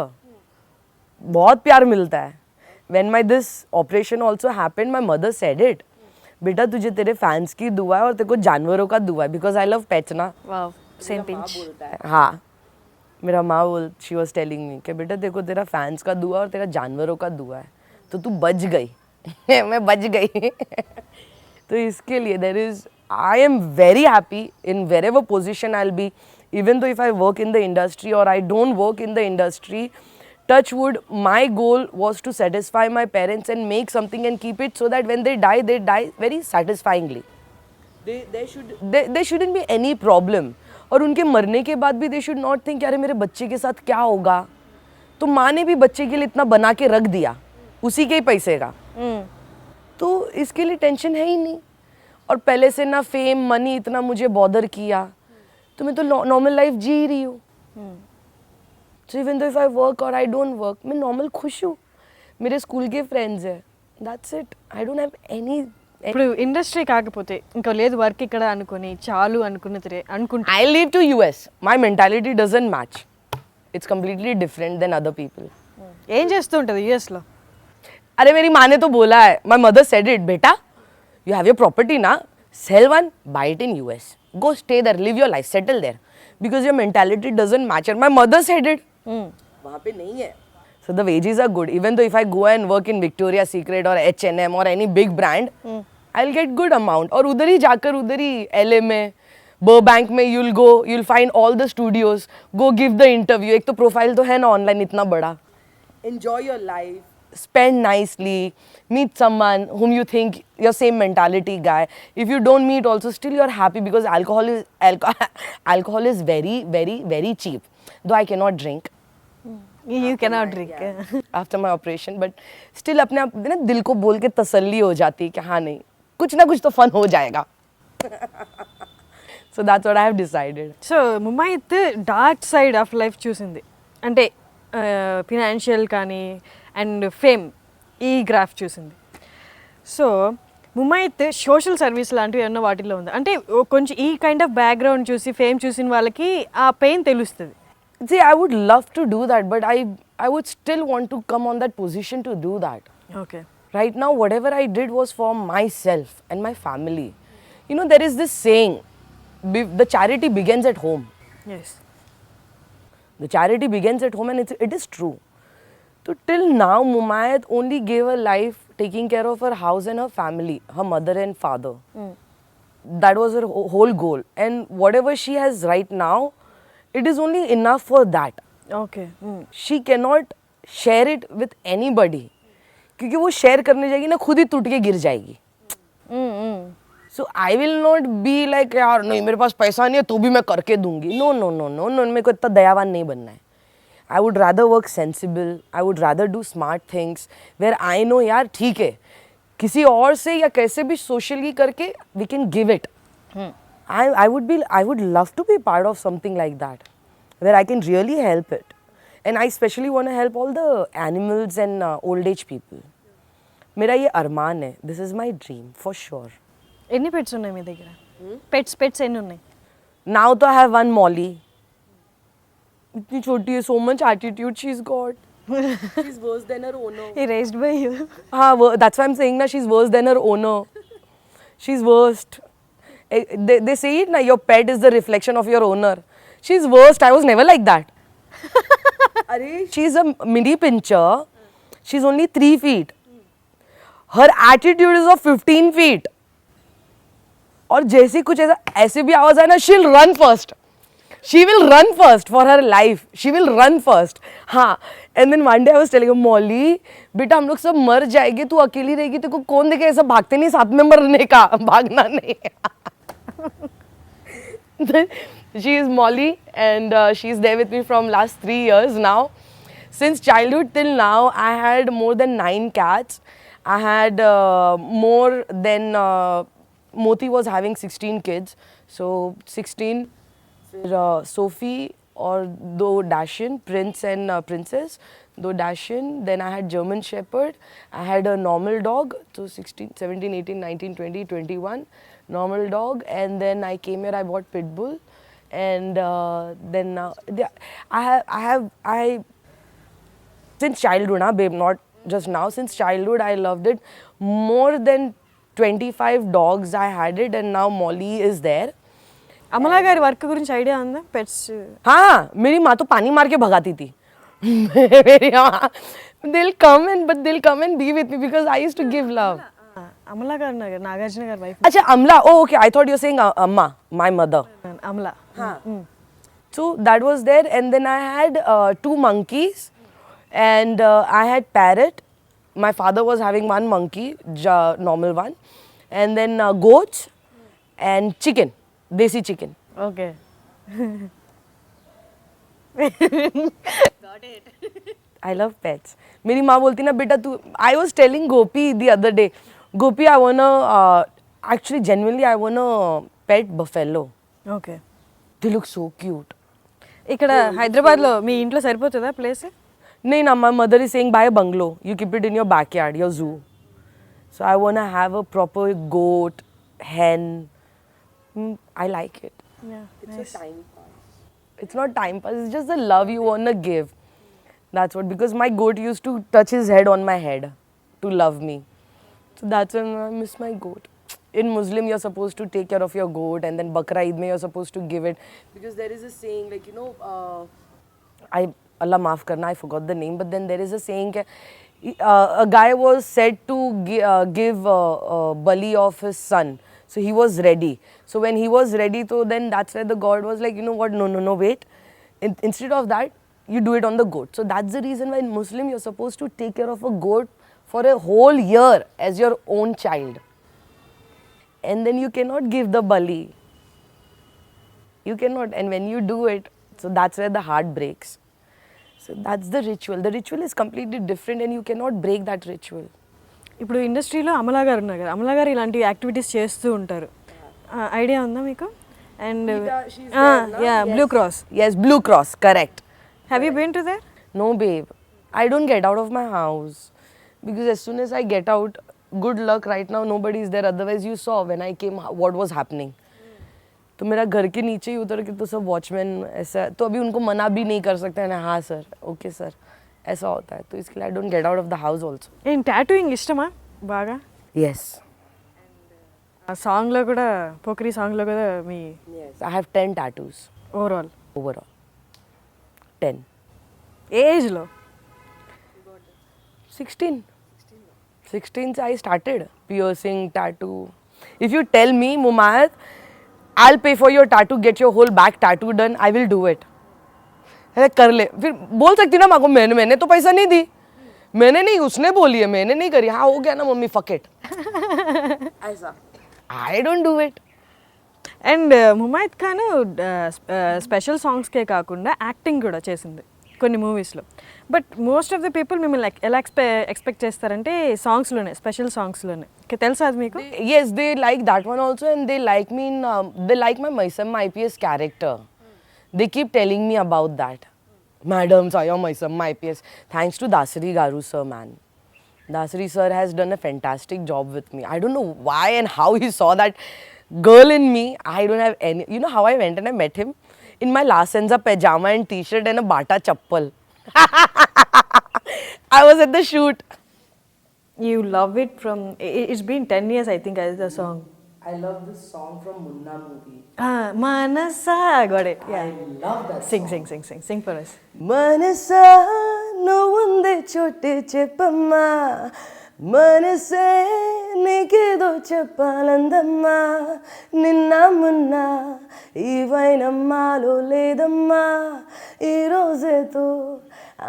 बहुत प्यार मिलता है. When my this operation also happened, my mother said it. बेटा तुझे तेरे फैंस की दुआ है और तेरे को जानवरों का दुआ है because I love pets ना.
వావ్ సేమ్ పించ్
हाँ मेरा माँ बोल शी वॉज टेलिंग मी कि बेटा देखो तेरा फैंस का दुआ और तेरा जानवरों का दुआ है तो तू बच गई मैं बच गई तो इसके लिए there is I am very happy in wherever position I will be even though if I work in the industry और I don't work in the industry touch wood my goal was to satisfy my parents and make something and keep it so that when they die very satisfyingly. There shouldn't be any problem. और उनके मरने के बाद भी they should not think यार मेरे बच्चे के साथ क्या होगा. तो माँ ने भी बच्चे के लिए इतना बना के रख दिया उसी के ही पैसे का. तो इसके लिए टेंशन है ही नहीं. और पहले से ना फेम मनी इतना मुझे बॉदर किया तो मैं तो नॉर्मल लाइफ जी रही हूँ. So even though if I work or I don't work, मैं normal खुश हूँ. मेरे स्कूल के फ्रेंड्स हैं. That's it. I don't have any.
ఇప్పుడు ఇండస్ట్రీ కాకపోతే ఇంకా లేదు వర్క్ ఇక్కడ అనుకుని చాలు అనుకుంటే
I leave to US. My mentality doesn't match. It's completely different than other people.
ఏం చేస్తూ ఉంటుంది యూఎస్లో
अरे मेरी माँ ने तो बोला है. My mother said it. बेटा, you have your property ना, sell one, buy it in US. Go stay there, live your life, settle there. Because your mentality doesn't match. And my mother said it. वहाँ पे नहीं है. So the wages are good. Even though if I go and work in Victoria's Secret or H&M or any big brand, I'll get good amount. और उधर ही जाकर उधर ही LA में, Burbank में you'll find all the studios. Go give the interview. एक तो profile तो है ना online इतना बड़ा. Enjoy your life. Spend nicely. Meet someone whom you think your same mentality guy. If you don't meet also, still you're happy because alcohol is very, very, very cheap. Though I cannot drink.
You cannot drink
after my operation but still अपने आप ना दिल को बोल के तसल्ली हो जाती है कि हाँ नहीं कुछ ना कुछ तो फन हो जाएगा. So that's what I have decided.
So Mumaith dark side of life చూసింది అంటే ఫినాన్షియల్ కానీ అండ్ ఫేమ్ ఈ గ్రాఫ్ చూసింది. సో ముమైత్ సోషల్ సర్వీస్ లాంటివి ఏమన్నా వాటిల్లో ఉంది అంటే కొంచెం ఈ కైండ్ ఆఫ్ బ్యాక్గ్రౌండ్ చూసి ఫేమ్ చూసిన వాళ్ళకి ఆ పెయిన్ తెలుస్తుంది.
See, I would love to do that, but I would still want to come on that position to do that.
Okay
Right now, whatever I did was for myself and my family. You know, there is this saying, the charity begins at home.
Yes
The charity begins at home and it is true. So till now, Mumayat only gave her life taking care of her house and her family, her mother and father. That was her whole goal. And whatever she has right now, it is only enough for that.
Okay
She cannot share it with anybody. क्योंकि वो share करने जाएगी ना खुद ही टूट के गिर जाएगी. So I will not be like यार नहीं मेरे पास पैसा नहीं है तो भी मैं करके दूंगी. No. मेरे को इतना दयावान नहीं बनना है. I would rather work sensible. I would rather do smart things where I know यार ठीक है किसी और से या कैसे भी socially करके we can give it. I would love to be part of something like that where I can really help it. And I especially want to help all the animals and old age people. मेरा ये अरमान है. This is my dream for sure.
ఎన్ని pets ఉన్నాయి మీ దగ్గర pets ఎన్ని ఉన్నాయి
Now to I have one Molly. इतनी छोटी है, so much attitude she's got. She's worse than her owner.
ఈ రేస్డ్ బై యూ
हाँ that's why I'm saying ना she's worse than her owner. She's worst. They say it na your pet is the reflection of your owner. She's worst. I was never like that. She's a mini pincher. She's only 3 feet. Her attitude is of 15 feet. और जैसे कुछ ऐसे भी आवाज आए ना she'll run first. She will run first for her life. She will run first. हाँ. And then one day I was telling her, Molly, बेटा हम लोग सब मर जाएंगे, तू अकेली रहेगी, तेरे को कौन देखे ऐसा भागते नहीं साथ में मरने का, भागना नहीं. She is Molly and she's there with me from last 3 years now. Since childhood till now, I had more than 9 cats. I had more than Moti was having 16 kids. So 16. फिर Sophie or दो Dashin, Prince and Princess, दो Dashin. Then I had German Shepherd. I had a normal dog. So 16, 17, 18, 19, 20, 21. Normal dog. And then I came here, I bought Pitbull. And then I since childhood, babe, not just now, since childhood I loved it. More than 25 dogs I had it, and now Molly is there.
Amala గారి work గురించి idea ఉందా? Pets
हाँ, मेरी माँ तो पानी मार के भगाती थी. मेरी माँ, they'll come and be with me because I used to give love.
Amala గారు నాగార్జున గారి వైఫ్.
अच्छा, Amla. Oh, okay. I thought you were saying Amma, my mother.
Amala.
So that was there, and then I had 2 monkeys, and I had parrot. My father was having 1 monkey, normal one, and then goats and chicken, desi chicken.
Okay.
I love pets. मेरी माँ बोलती ना बेटा तू. I was telling Gopi the other day, Gopi, I wanna actually genuinely I wanna pet buffalo.
Okay.
They look so cute.
ఇక్కడ హైదరాబాద్లో మీ ఇంట్లో సరిపోతుందా place?
No, no, my mother is saying buy a bungalow. You keep it in your backyard, your zoo. So I want to have a proper goat, hen. I like it.
Yeah,
It's a time pass. It's not time pass. It's just the love you want to give. That's what. Because my goat used to touch his head on my head to love me. So that's why I miss my goat. In Muslim, you're supposed to take care of your goat, and then Bakra Eid mein you're supposed to give it. Because there is a saying, like, you know, Allah maaf karna, I forgot the name, but then there is a saying, a guy was said to give bali of his son. So he was ready. So when he was ready, so then that's where the God was like, you know what, no, wait. Instead of that, you do it on the goat. So that's the reason why in Muslim, you're supposed to take care of a goat for a whole year as your own child. And then you cannot give the bali. You cannot. And when you do it, so that's where the heart breaks. So that's the ritual. The ritual is completely different and you cannot break that ritual.
ఇప్పుడు ఇండస్ట్రీలో అమలా గారు ఉన్నారు కదా, అమలా గారు ఇలాంటి activities చేస్తూ ఉంటారు. Idea ఉందా మీకు? And ya, blue cross.
Yes, Blue Cross, correct.
Have you been to there?
No, babe. I don't get out of my house. Because as soon as I get out, good luck, right now nobody is there. Otherwise you saw when I came what was happening. तो मेरा घर के नीचे ही उतर के तो सब watchman ऐसा, तो अभी उनको मना भी नहीं कर सकते हैं. हाँ सर, ओके सर, ऐसा होता है. तो इसके लिए I don't get out of the house also.
ఏం టాటూయింగ్ ఇష్టమా బాగా?
Yes.
ఆ సాంగ్లో కూడా, పోకరి సాంగ్లో కూడా మీ
Yes. I have 10 tattoos
overall
overall. 10.
ఏ ఏజ్లో?
16. 16 I started piercing, tattoo. If you tell me, Mumayat, I'll pay for your tattoo, get your whole back tattoo done, I will do it. अरे कर ले. फिर बोल सकती ना माँ को मैंने तो पैसा नहीं दी, मैंने नहीं, उसने बोली है, मैंने नहीं करी. हाँ हो गया ना मम्मी, fuck it. ऐसा. I don't do it.
And Mumaith Khan special సాంగ్స్కే కాకుండా యాక్టింగ్ కూడా చేసింది కొన్ని మూవీస్లో. But most of the people మిమ్మల్ని ఎలా ఎక్స్పెక్ట్ చేస్తారంటే సాంగ్స్లోనే, స్పెషల్ సాంగ్స్లోనే. తెలుసా అది మీకు?
Yes, they like that one also, and they like me in, they like my Maisamma IPS character. They keep telling me about that. Madam, I am Maisamma IPS. Thanks to Dasari Garu sir, man. Dasari sir has done a fantastic job with me. I don't know why and how he saw that girl in me. I don't have any. You know how I went and I met him? In my La Senza pajama and t-shirt and a Bata chappal. I was at the shoot.
You love it from, it's been 10 years I think as the song.
I love this song from Munna movie.
Manasa, I got it. Yeah.
I love that
Sing for us.
మనసా నువ్వుందే చోటే చెప్పమ్మా, మనసే నీకేదో చెప్పాలందమ్మా, నిన్న మొన్న ఈవైనమ్మాలో లేదమ్మా, ఈ రోజేతో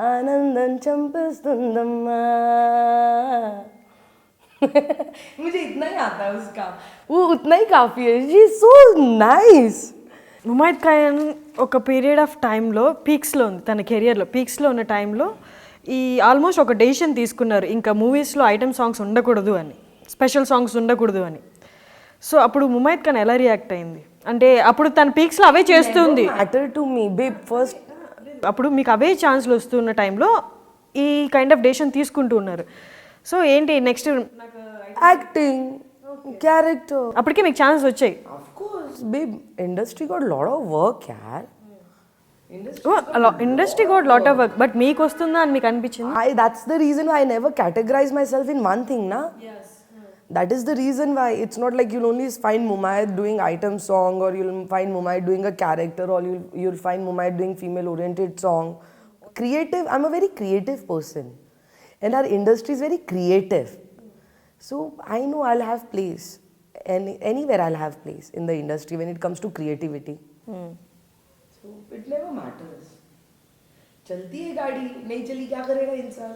ఆనందం చంపేస్తుందమ్మా. मुझे इतना ही आता है उसका, वो उतना ही काफी है. She is so nice.
Mumaith Khan ఒక పీరియడ్ ఆఫ్ టైంలో పీక్స్లో ఉంది, తన కెరియర్లో పీక్స్లో ఉన్న టైంలో ఈ ఆల్మోస్ట్ ఒక డెసిషన్ తీసుకున్నారు, ఇంకా మూవీస్లో ఐటమ్ సాంగ్స్ ఉండకూడదు అని, స్పెషల్ సాంగ్స్ ఉండకూడదు అని. సో అప్పుడు ముమైత్ ఖాన్ ఎలా రియాక్ట్ అయింది? అంటే అప్పుడు తన పీక్స్లో అవే చేస్తుంది,
Matter to me, babe. First,
అప్పుడు మీకు అవే ఛాన్స్లు వస్తున్న టైంలో ఈ కైండ్ ఆఫ్ డెసిషన్ తీసుకుంటూ ఉన్నారు. సో ఏంటి నెక్స్ట్?
acting, character.
అప్పటికే మీకు ఛాన్స్ వచ్చాయి.
Of course, babe. Industry got a lot of work, yaar.
Industry goat lot of work, but మీకు వస్తుందా అని మీకు అనిపించింది?
That's the reason why I never categorize myself in one thing, na. Yes. That is the reason why it's not like you'll only find Mumayat doing item song, or you'll find Mumayat doing a character, or you'll find Mumayat doing female oriented song. Creative. I'm a very creative person, and our industry is very creative. So I know I'll have place, and anywhere I'll have place in the industry when it comes to creativity. So it never matters. चलती है गाड़ी, नहीं चली क्या करेगा इंसान?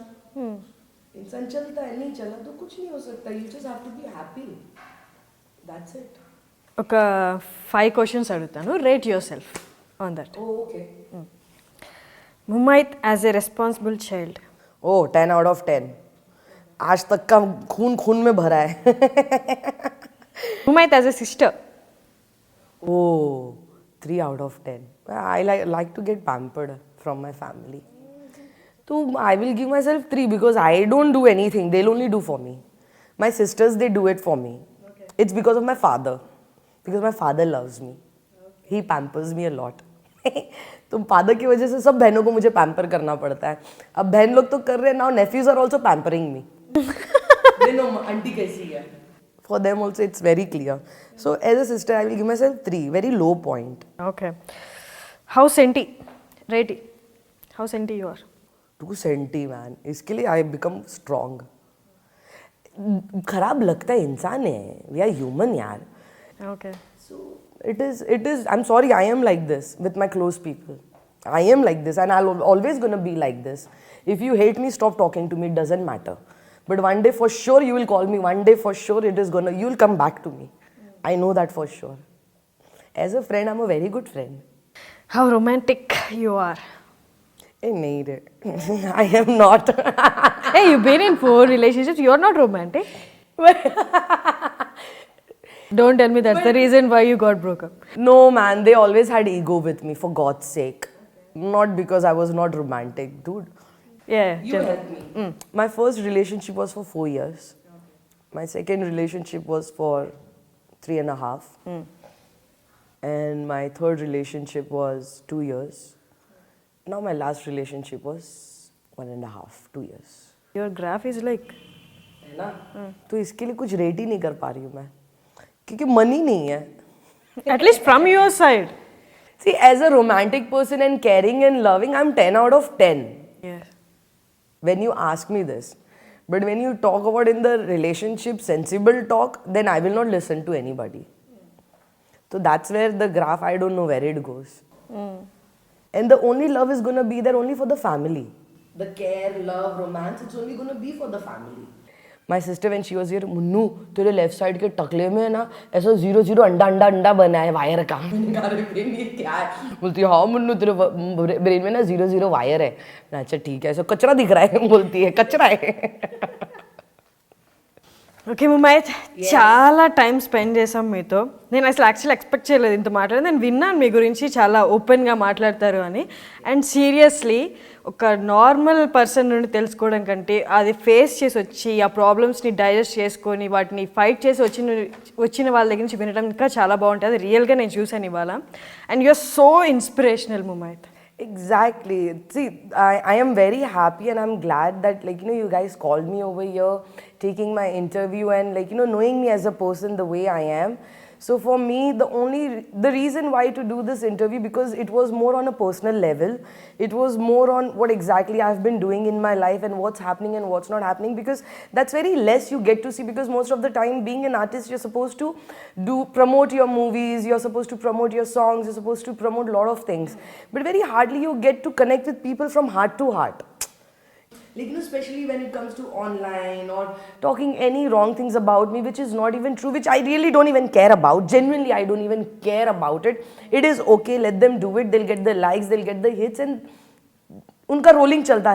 इंसान चलता है, नहीं चला तो कुछ नहीं हो सकता. You just have to be happy. That's it.
ఒక 5 క్వశ్చన్స్ అడుగుతాను, rate your self on that.
Oh, okay.
Mumaith as a responsible child.
Oh, 10 out of 10. आज तक का खून खून में भरा है.
Mumaith as a sister.
Oh, 3 out of 10. I like to get pampered from my family. So I will give myself 3 because I don't do anything. They'll only do for me. My sisters, they do it for me. Okay. It's because of my father. Because my father loves me. Okay. He pampers me a lot. तो father की वजह से सब बहनों को मुझे pamper करना पड़ता है. अब बहन लोग तो कर रहे हैं, now nephews are also pampering me. They know auntie कैसी है. For them also it's very clear. So as a sister I will give myself 3. Very low point.
Okay. How senti rate, how senti you are?
Too senti man. इसके लिए I become strong. खराब लगता है इंसान है. We are human यार.
Okay.
So it is. I'm sorry. I am like this with my close people. I am like this, and I'll always gonna be like this. If you hate me, stop talking to me. It doesn't matter. But one day for sure you will call me. One day for sure you'll come back to me. I know that for sure. As a friend, I'm a very good friend.
How romantic you are?
I need it. I am not.
Hey, you've been in 4 relationships. You're not romantic. Don't tell me that's the reason why you got broke up.
No, man. They always had ego with me, for God's sake. Not because I was not romantic, dude.
Yeah.
You help me. My first relationship was for 4 years. My second relationship was for 3.5. And my third relationship was 2 years. Now my last relationship was 1.5, 2 years.
Your graph is like.
है ना? तो इसके लिए कुछ rate ही नहीं कर पा रही हूँ मैं, क्योंकि मनी नहीं है.
At least from your side.
See, as a romantic person and caring and loving, I'm 10 out of 10.
Yes.
When you ask me this. But when you talk about in the relationship sensible talk, then I will not listen to anybody. So that's where the graph, I don't know where it goes. And the only love is going to be there only for the family. The care, love, romance, it's only going to be for the family. My sister, when she was here, Munnu तेरे left side के टकले में ना ऐसा 0-0 अंडा बना है wire का. मैंने कहा अरे ब्रेन ये क्या है? बोलती है हाँ मुन्नू तेरे ब्रेन में ना 0-0 वायर है. अच्छा ठीक है, ऐसा कचरा दिख रहा है. बोलती है कचरा है.
ఓకే ముమైత్, చాలా టైం స్పెండ్ చేసాం మీతో. నేను అసలు యాక్చువల్లీ ఎక్స్పెక్ట్ చేయలేదు ఇంత మాట్లాడేది. నేను విన్నాను మీ గురించి చాలా ఓపెన్గా మాట్లాడతారు అని. అండ్ సీరియస్లీ ఒక నార్మల్ పర్సన్ నుండి తెలుసుకోవడం కంటే అది ఫేస్ చేసి వచ్చి ఆ ప్రాబ్లమ్స్ని డైజెస్ట్ చేసుకొని వాటిని ఫైట్ చేసి వచ్చిన వాళ్ళ దగ్గర నుంచి వినడం ఇంకా చాలా బాగుంటుంది. అది రియల్గా నేను చూసాను ఇవాళ. And you are so inspirational Mumaith.
Exactly. See, I am very happy and I'm glad that you guys called me over here, taking my interview and knowing me as a person the way I am. So for me, the reason why to do this interview, because it was more on a personal level. It was more on what exactly I've been doing in my life and what's happening and what's not happening, because that's very less you get to see, because most of the time being an artist, you're supposed to promote your movies, you're supposed to promote your songs, you're supposed to promote a lot of things. But very hardly you get to connect with people from heart to heart. Especially when it comes to online or talking any wrong things about me which is not even true, which I really don't even care about. Genuinely, I don't even care about it. It is okay, let them do it. They'll get the likes, they'll get the hits, and unka rolling chalta